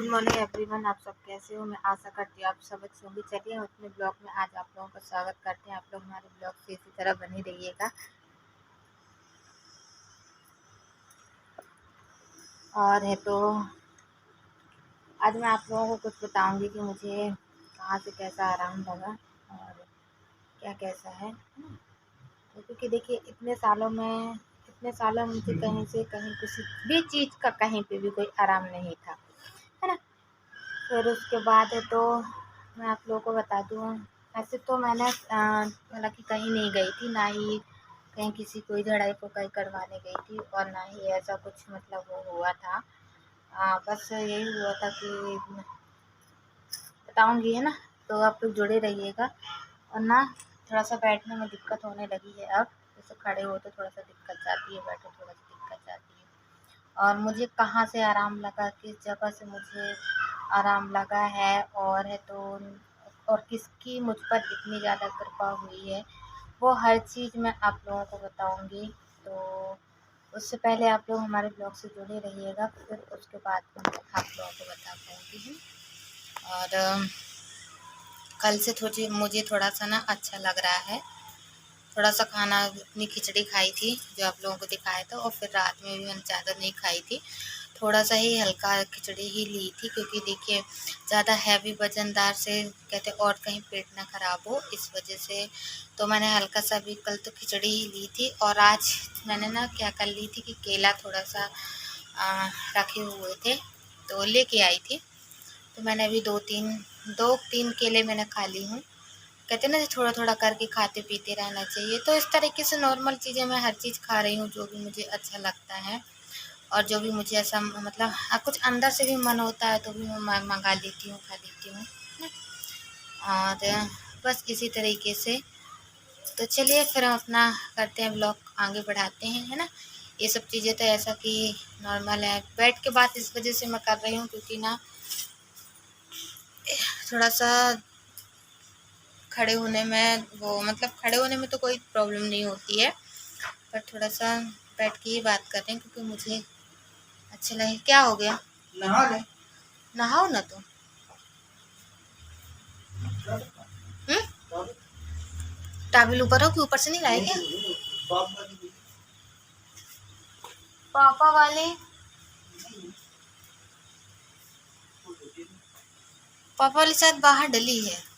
Good morning everyone. आप सब कैसे हो? मैं आशा करती हूँ आप सब अच्छे होंगे। चलिए हम अपने ब्लॉग में आज आप लोगों का स्वागत करते हैं। आप लोग हमारे ब्लॉग से इसी तरह बने रहिएगा। और है तो आज मैं आप लोगों को कुछ बताऊंगी कि मुझे कहाँ से कैसा आराम लगा और क्या कैसा है ना। तो क्योंकि देखिए इतने सालों में मुझे कहीं से कहीं किसी भी चीज़ का कहीं पे भी कोई आराम नहीं था, है ना। फिर उसके बाद है तो मैं आप लोगों को बता दूँ, ऐसे तो मैंने हालांकि कहीं नहीं गई थी, ना ही कहीं किसी कोई झड़ाई फुकाई करवाने गई थी और ना ही ऐसा कुछ मतलब वो हुआ था। बस यही हुआ था कि बताऊंगी, है ना। तो आप लोग जुड़े रहिएगा। और ना थोड़ा सा बैठने में दिक्कत होने लगी है अब, जैसे खड़े हो तो थोड़ा सा दिक्कत जाती है, बैठो थोड़ा सा दिक्कत जाती है। और मुझे कहाँ से आराम लगा, किस जगह से मुझे आराम लगा है और है तो और किसकी मुझ पर इतनी ज़्यादा कृपा हुई है, वो हर चीज़ मैं आप लोगों को बताऊंगी। तो उससे पहले आप लोग हमारे ब्लॉग से जुड़े रहिएगा, फिर उसके बाद मैं आप लोगों को बता पाऊँगी। और कल से मुझे थोड़ा सा ना अच्छा लग रहा है। थोड़ा सा खाना, अपनी खिचड़ी खाई थी जो आप लोगों को दिखाया था, और फिर रात में भी मैंने ज़्यादा नहीं खाई थी, थोड़ा सा ही हल्का खिचड़ी ही ली थी। क्योंकि देखिए ज़्यादा हैवी वजनदार से कहते और कहीं पेट ना ख़राब हो, इस वजह से तो मैंने हल्का सा भी कल तो खिचड़ी ही ली थी। और आज मैंने ना क्या कर ली थी कि केला थोड़ा सा रखे हुए थे तो लेके आई थी। तो मैंने अभी दो तीन केले मैंने खा ली हूँ। कहते हैं ना थोड़ा थोड़ा करके खाते पीते रहना चाहिए। तो इस तरीके से नॉर्मल चीज़ें मैं हर चीज़ खा रही हूँ जो भी मुझे अच्छा लगता है, और जो भी मुझे ऐसा मतलब कुछ अंदर से भी मन होता है तो भी मैं मंगा लेती हूँ, खा लेती हूँ ना। और बस इसी तरीके से तो चलिए फिर हम अपना करते हैं ब्लॉग आगे बढ़ाते हैं, है ना। ये सब चीज़ें तो ऐसा कि नॉर्मल है, बैठ के बात इस वजह से मैं कर रही हूँ क्योंकि ना थोड़ा सा खड़े होने में वो मतलब खड़े होने में तो कोई प्रॉब्लम नहीं होती है, पर थोड़ा सा बैठ के ही बात कर रहे हैं क्योंकि मुझे अच्छा लगे। क्या हो गया? नहा ले। नहाओ ना तुम। टाबिल ऊपर हो कि ऊपर से नहीं लाए क्या? पापा वाले शायद बाहर डली है।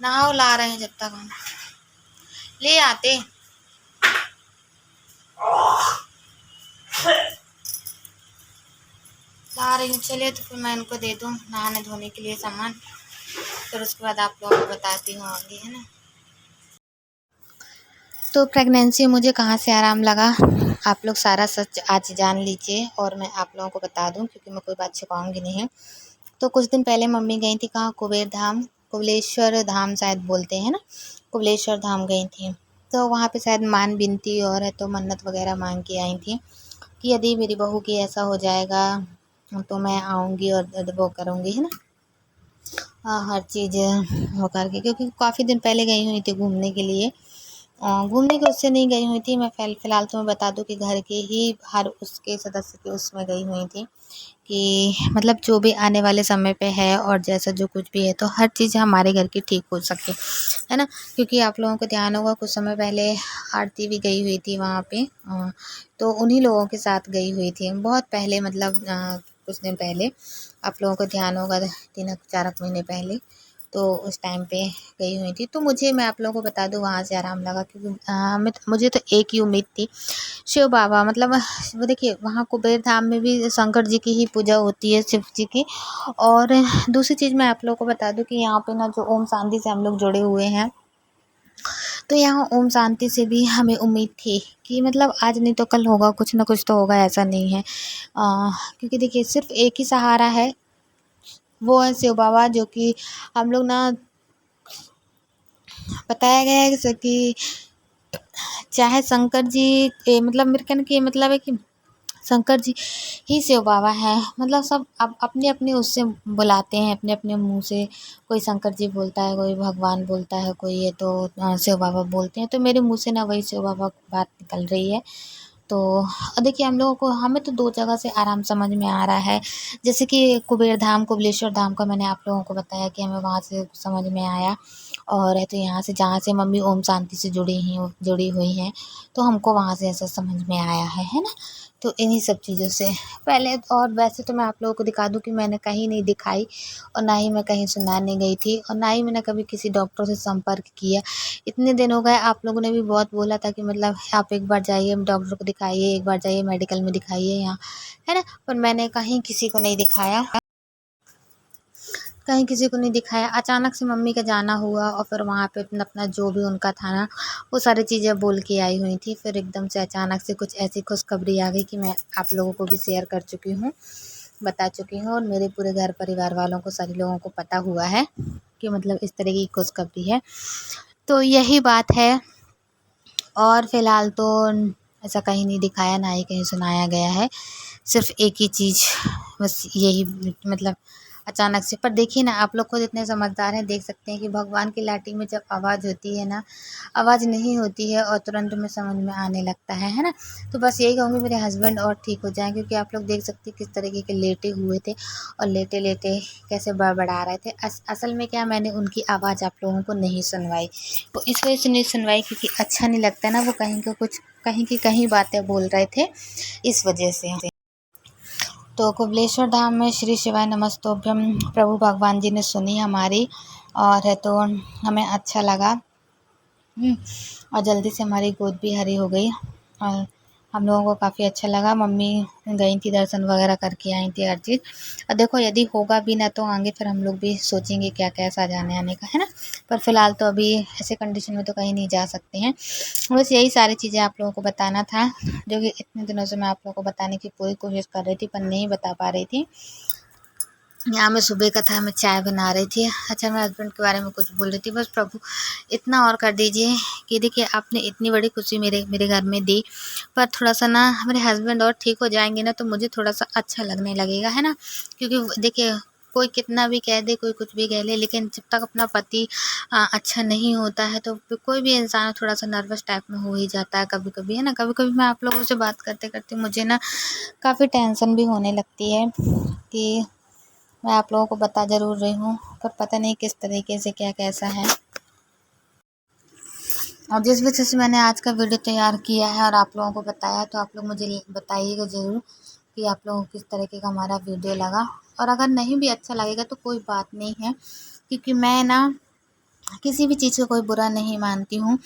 नहाओ, ला रहे हैं जब तक हम ले आते। ला रही हूँ, चलिए तो फिर मैं इनको दे दूँ नहाने धोने के लिए सामान, फिर उसके बाद आप लोगों को बताती हूँ आगे, है ना। तो प्रेगनेंसी मुझे कहाँ से आराम लगा, आप लोग सारा सच आज जान लीजिए और मैं आप लोगों को बता दूँ क्योंकि मैं कोई बात छुपाऊँगी नहीं। तो कुछ दिन पहले मम्मी गई थी कहाँ, कुबलेश्वर धाम शायद बोलते हैं ना, कुबलेश्वर धाम गई थी। तो वहाँ पे शायद मान बिनती और है तो मन्नत वगैरह मांग के आई थी कि यदि मेरी बहू की ऐसा हो जाएगा तो मैं आऊँगी और वो करूँगी, है ना। हर चीज़ वो करके, क्योंकि काफ़ी दिन पहले गई हुई थी घूमने के लिए। घूमने के उससे नहीं गई हुई थी मैं, फ़िलहाल तो मैं बता दूँ कि घर के ही हर उसके सदस्य के उसमें गई हुई थी कि मतलब जो भी आने वाले समय पे है और जैसा जो कुछ भी है तो हर चीज़ हमारे घर की ठीक हो सके, है ना। क्योंकि आप लोगों को ध्यान होगा कुछ समय पहले आरती भी गई हुई थी वहाँ पे, तो उन्हीं लोगों के साथ गई हुई थी बहुत पहले, मतलब कुछ दिन पहले। आप लोगों को ध्यान होगा 3-4 महीने पहले, तो उस टाइम पे गई हुई थी। तो मैं आप लोगों को बता दूँ वहाँ से आराम लगा क्योंकि मुझे तो एक ही उम्मीद थी, शिव बाबा मतलब वो देखिए वहाँ कुबेर धाम में भी शंकर जी की ही पूजा होती है, शिव जी की। और दूसरी चीज़ मैं आप लोगों को बता दूँ कि यहाँ पे ना जो ओम शांति से हम लोग जुड़े हुए हैं, तो यहाँ ओम शांति से भी हमें उम्मीद थी कि मतलब आज नहीं तो कल होगा, कुछ ना कुछ तो होगा, ऐसा नहीं है। क्योंकि देखिए सिर्फ एक ही सहारा है, वो है शिव बाबा, जो कि हम लोग ना बताया गया है जैसे कि चाहे शंकर जी मतलब मेरे कहने की मतलब है कि शंकर जी ही शिव बाबा है। मतलब सब अपने अपने उससे बुलाते हैं, अपने अपने मुंह से। कोई शंकर जी बोलता है, कोई भगवान बोलता है, कोई ये तो शिव बाबा बोलते हैं। तो मेरे मुंह से ना वही शिव बाबा की बात निकल रही है। तो देखिए हमें तो 2 जगह से आराम समझ में आ रहा है। जैसे कि कुबेर धाम, कुबलेश्वर धाम का मैंने आप लोगों को बताया कि हमें वहाँ से समझ में आया। और है तो यहाँ से जहाँ से मम्मी ओम शांति से जुड़ी हुई हैं, तो हमको वहाँ से ऐसा समझ में आया है ना? तो इन्हीं सब चीज़ों से पहले। और वैसे तो मैं आप लोगों को दिखा दूँ कि मैंने कहीं नहीं दिखाई, और ना ही मैं कहीं सुनाने गई थी, और ना ही मैंने कभी किसी डॉक्टर से संपर्क किया। इतने दिन हो गए, आप लोगों ने भी बहुत बोला था कि मतलब आप एक बार जाइए डॉक्टर को दिखाइए, एक बार जाइए मेडिकल में दिखाइए यहाँ, है ना? पर मैंने कहीं किसी को नहीं दिखाया, कहीं किसी को नहीं दिखाया। अचानक से मम्मी का जाना हुआ, और फिर वहाँ पे अपना जो भी उनका था ना, वो सारी चीज़ें बोल के आई हुई थी। फिर एकदम से अचानक से कुछ ऐसी खुशखबरी आ गई कि मैं आप लोगों को भी शेयर कर चुकी हूँ, बता चुकी हूँ, और मेरे पूरे घर परिवार वालों को, सभी लोगों को पता हुआ है कि मतलब इस तरह की खुशखबरी है। तो यही बात है। और फ़िलहाल तो ऐसा कहीं नहीं दिखाया, ना ही कहीं सुनाया गया है। सिर्फ़ एक ही चीज़, बस यही मतलब अचानक से। पर देखिए ना, आप लोग खुद इतने समझदार हैं, देख सकते हैं कि भगवान की लाठी में जब आवाज़ होती है ना, आवाज़ नहीं होती है और तुरंत में समझ में आने लगता है ना? तो बस यही कहूँगी मेरे हस्बैंड और ठीक हो जाएँ, क्योंकि आप लोग देख सकते हैं किस तरीके के लेटे हुए थे, और लेटे-लेटे कैसे बड़बड़ा रहे थे। असल में क्या, मैंने उनकी आवाज़ आप लोगों को नहीं सुनवाई। वो इस वजह से नहीं सुनवाई क्योंकि अच्छा नहीं लगता ना, वो कहीं की कहीं बातें बोल रहे थे, इस वजह से। तो कुबलेश्वर धाम में श्री शिवाय नमस्तुभ्यम प्रभु भगवान जी ने सुनी हमारी, और है तो हमें अच्छा लगा। और जल्दी से हमारी गोद भी हरी हो गई, और हम लोगों को काफ़ी अच्छा लगा। मम्मी गई थी, दर्शन वगैरह करके आई थी, हर चीज़। और देखो यदि होगा भी ना, तो आगे फिर हम लोग भी सोचेंगे क्या कैसा जाने आने का, है ना? पर फ़िलहाल तो अभी ऐसे कंडीशन में तो कहीं नहीं जा सकते हैं। बस यही सारी चीज़ें आप लोगों को बताना था, जो कि इतने दिनों से मैं आप लोगों को बताने की पूरी कोशिश कर रही थी, पर नहीं बता पा रही थी। यहाँ मैं सुबह का था, मैं चाय बना रही थी। अच्छा, मैं हस्बैंड के बारे में कुछ बोल रही थी। बस प्रभु इतना और कर दीजिए कि देखिए, आपने इतनी बड़ी खुशी मेरे घर में दी, पर थोड़ा-सा ना मेरे हस्बैंड और ठीक हो जाएँगे ना, तो मुझे थोड़ा-सा अच्छा लगने लगेगा, है ना? क्योंकि देखिए, कोई कितना भी कह दे, कोई कुछ भी कह ले, लेकिन जब तक अपना पति अच्छा नहीं होता है, तो कोई भी इंसान थोड़ा-सा नर्वस टाइप में हो ही जाता है कभी-कभी, है ना? कभी-कभी मैं आप लोगों से बात करते-करते मुझे ना काफ़ी टेंशन भी होने लगती है कि मैं आप लोगों को बता ज़रूर रही हूँ, पर पता नहीं किस तरीके से क्या कैसा है। और जिस वजह से मैंने आज का वीडियो तैयार किया है और आप लोगों को बताया, तो आप लोग मुझे बताइएगा ज़रूर कि आप लोगों को किस तरीके का हमारा वीडियो लगा। और अगर नहीं भी अच्छा लगेगा तो कोई बात नहीं है, क्योंकि मैं ना किसी भी चीज़ को कोई बुरा नहीं मानती हूँ।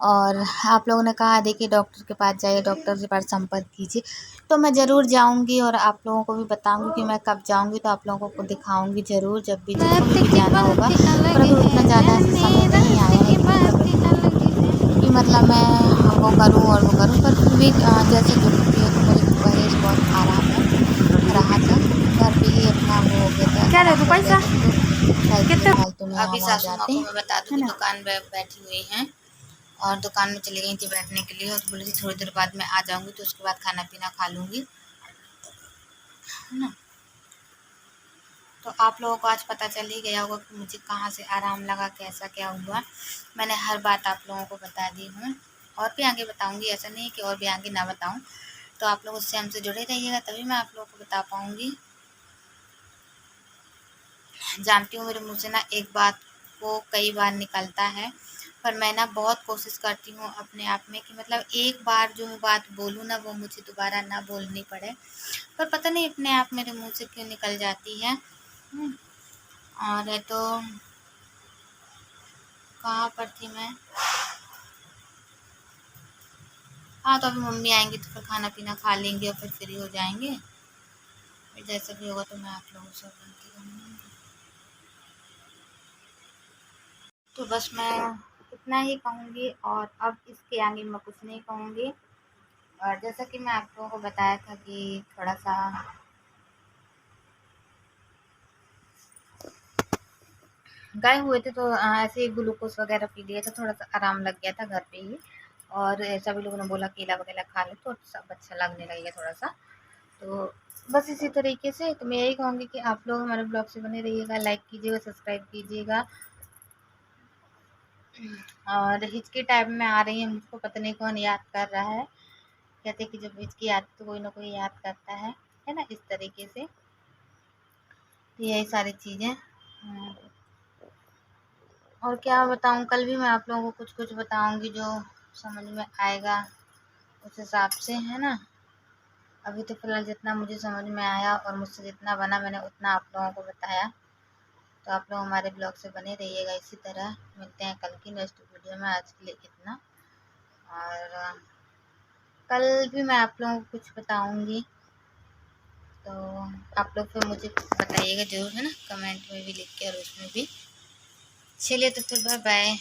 और आप लोगों ने कहा देखिए डॉक्टर के पास जाइए, डॉक्टर के पास संपर्क कीजिए, तो मैं ज़रूर जाऊँगी, और आप लोगों को भी बताऊँगी कि मैं कब जाऊँगी, तो आप लोगों को दिखाऊँगी ज़रूर, जब भी जिसको भी जाना होगा। पर अभी उतना ज़्यादा समय नहीं आया है कि मतलब मैं वो करूँ और वो करूँ, पर फिर भी जैसे जो भी है, तो मुझे पहले से बहुत आराम है रहा था। घर पे ही अपना वो हो गया था, क्या आराम हो गया था, तो कितने फालतू में अभी सासू माँ को मैं बता दूँ कि दुकान पे बैठी हुई हैं, और दुकान में चली गई थी बैठने के लिए, और तो बोली थी थोड़ी देर बाद मैं आ जाऊँगी, तो उसके बाद खाना पीना खा लूँगी, है ना? तो आप लोगों को आज पता चल ही गया होगा कि मुझे कहाँ से आराम लगा, कैसा क्या हुआ। मैंने हर बात आप लोगों को बता दी हूँ, और भी आगे बताऊँगी, ऐसा नहीं कि और भी आगे ना बताऊँ। तो आप लोग उससे हमसे जुड़े रहिएगा, तभी मैं आप लोगों को बता पाऊँगी। जानती हूँ मेरे मुँह से ना एक बात को कई बार निकलता है, पर मैं ना बहुत कोशिश करती हूँ अपने आप में कि मतलब एक बार जो मैं बात बोलूँ ना, वो मुझे दोबारा ना बोलनी पड़े, पर पता नहीं अपने आप मेरे मुँह से क्यों निकल जाती है। और है तो कहाँ पर थी मैं? हाँ, तो अभी मम्मी आएंगी तो फिर खाना पीना खा लेंगे और फिर फ्री हो जाएंगे, फिर जैसा भी होगा तो मैं आप लोगों से बनती रहूँगी। तो बस मैं इतना ही कहूँगी, और अब इसके आगे मैं कुछ नहीं कहूँगी। और जैसा कि मैं आप लोगों को बताया था कि थोड़ा सा गए हुए थे, तो ऐसे ही ग्लूकोज वगैरह पी लिया था, थोड़ा सा आराम लग गया था घर पे ही। और सभी लोगों ने बोला केला वगैरह खा लो तो सब अच्छा लगने लगेगा थोड़ा सा। तो बस इसी तरीके से तो मैं यही कहूँगी कि आप लोग हमारे ब्लॉग से बने रहिएगा, लाइक कीजिएगा, सब्सक्राइब कीजिएगा। और हिचकी टाइप में आ रही है, मुझको पता नहीं कौन याद कर रहा है, कहते हैं कि जब इसकी याद तो कोई ना कोई याद करता है ना, इस तरीके से। तो यही सारी चीज़ें। और क्या बताऊँ, कल भी मैं आप लोगों को कुछ कुछ बताऊँगी जो समझ में आएगा उस हिसाब से, है ना। अभी तो फ़िलहाल जितना मुझे समझ में आया और मुझसे जितना बना मैंने उतना आप लोगों को बताया। तो आप लोग हमारे ब्लॉग से बने रहिएगा इसी तरह। मिलते हैं कल की नेक्स्ट वीडियो में, आज के लिए इतना। और कल भी मैं आप लोगों को कुछ बताऊँगी, तो आप लोग फिर मुझे बताइएगा ज़रूर, है ना, कमेंट में भी लिख के और उसमें भी। चलिए तो फिर बाय बाय।